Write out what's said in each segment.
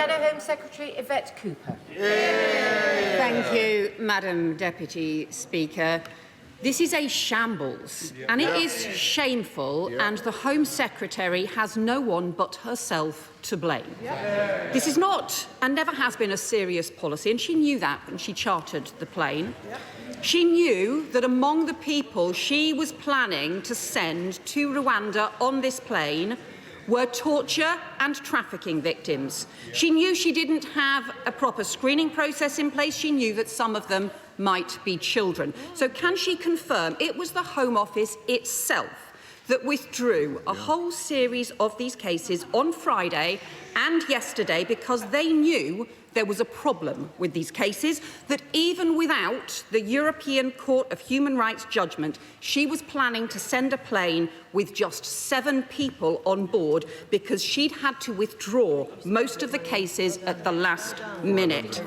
Fellow Home Secretary Yvette Cooper. Thank you, Madam Deputy Speaker. This is a shambles, and it is shameful, and the Home Secretary has no one but herself to blame. This is not, and never has been, a serious policy, and she knew that when she chartered the plane. She knew that among the people she was planning to send to Rwanda on this plane were torture and trafficking victims. She knew she didn't have a proper screening process in place. She knew that some of them might be children. So can she confirm it was the Home Office itself that withdrew a whole series of these cases on Friday and yesterday because they knew there was a problem with these cases, that even without the European Court of Human Rights judgment, she was planning to send a plane with just 7 people on board because she'd had to withdraw most of the cases at the last minute.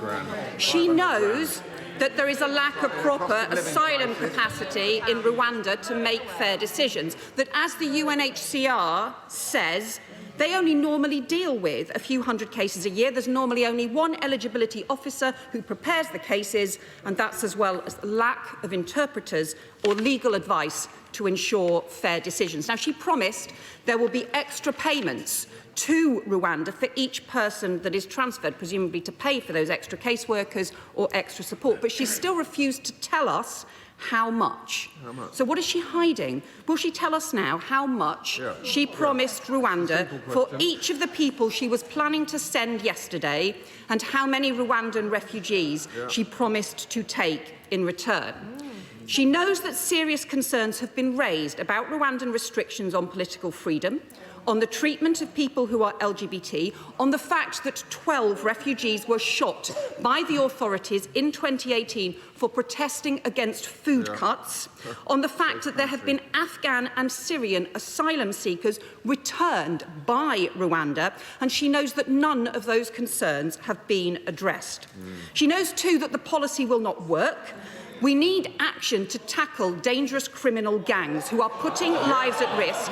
She knows that there is a lack of proper asylum capacity in Rwanda to make fair decisions, that as the UNHCR says, they only normally deal with a few hundred cases a year. There's normally only one eligibility officer who prepares the cases, and that's as well as the lack of interpreters or legal advice to ensure fair decisions. Now, she promised there will be extra payments to Rwanda for each person that is transferred, presumably to pay for those extra caseworkers or extra support, but she still refused to tell us how much. So what is she hiding? Will she tell us now how much she promised Rwanda for each of the people she was planning to send yesterday, and how many Rwandan refugees she promised to take in return? She knows that serious concerns have been raised about Rwandan restrictions on political freedom, on the treatment of people who are LGBT, on the fact that 12 refugees were shot by the authorities in 2018 for protesting against food cuts, on the fact that there have been Afghan and Syrian asylum seekers returned by Rwanda, and she knows that none of those concerns have been addressed. She knows too that the policy will not work. We need action to tackle dangerous criminal gangs who are putting lives at risk.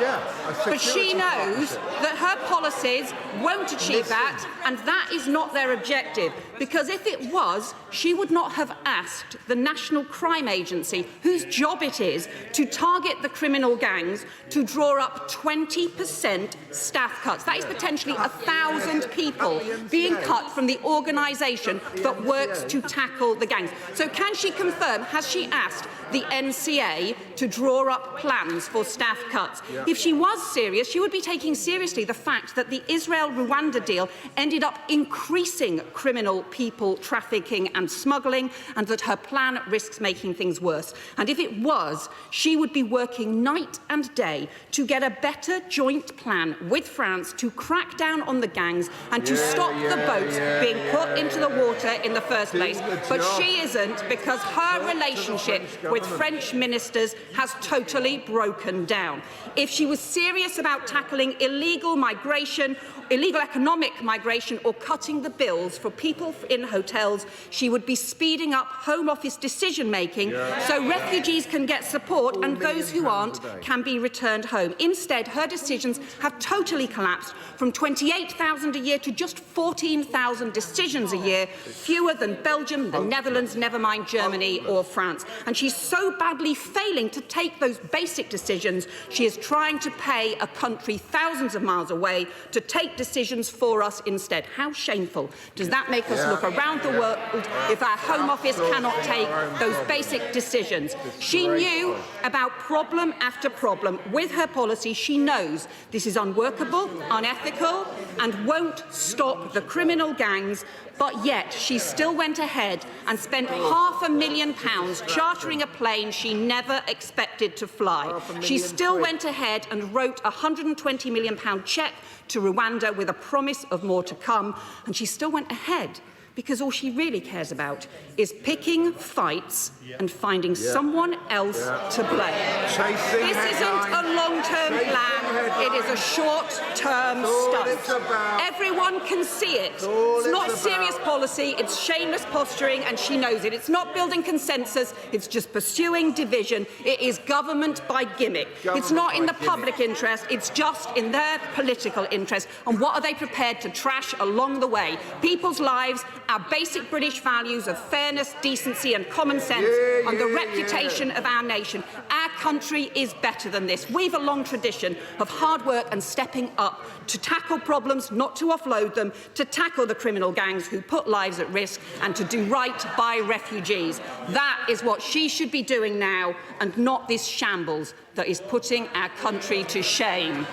But she knows that her policies won't achieve that, and that is not their objective. Because if it was, she would not have asked the National Crime Agency, whose job it is to target the criminal gangs, to draw up 20% staff cuts. That is potentially 1,000 people being cut from the organisation that works to tackle the gangs. So can she confirm, has she asked the NCA to draw up plans for staff cuts? If she was serious, she would be taking seriously the fact that the Israel-Rwanda deal ended up increasing criminal people trafficking and smuggling, and that her plan risks making things worse. And if it was, she would be working night and day to get a better joint plan with France to crack down on the gangs and to stop the boats being put into the water in the first place. But she isn't, because her relationship with French ministers has totally broken down. If she was serious about tackling illegal migration, illegal economic migration, or cutting the bills for people in hotels, she would be speeding up Home Office decision-making so refugees can get support and those who aren't can be returned home. Instead, her decisions have totally collapsed from 28,000 a year to just 14,000 decisions a year, fewer than Belgium, the Netherlands, never mind Germany or France. And she's so badly failing to take those basic decisions, she is trying to pay a country thousands of miles away to take decisions for us instead. How shameful does that make us look around the world if our Home Office cannot take those basic decisions? She knew about problem after problem with her policy. She knows this is unworkable, unethical, and won't stop the criminal gangs, but yet she still went ahead and spent £500,000 chartering a plane she never expected to fly. She still went ahead and wrote a £120 million cheque to Rwanda with a promise of more to come, and she still went ahead because all she really cares about is picking fights and finding someone else to blame. This isn't a long-term plan, it is a short-term stunt. Everyone can see it. It's not serious policy, it's shameless posturing, and she knows it. It's not building consensus, it's just pursuing division. It is government by gimmick. It's not in the public interest, it's just in their political interest. And what are they prepared to trash along the way? People's lives, our basic British values of fairness, decency and common sense, and the reputation of our nation. Our country is better than this. We've a long tradition of hard work and stepping up to tackle problems, not to offload them, to tackle the criminal gangs who put lives at risk, and to do right by refugees. That is what she should be doing now, and not this shambles that is putting our country to shame.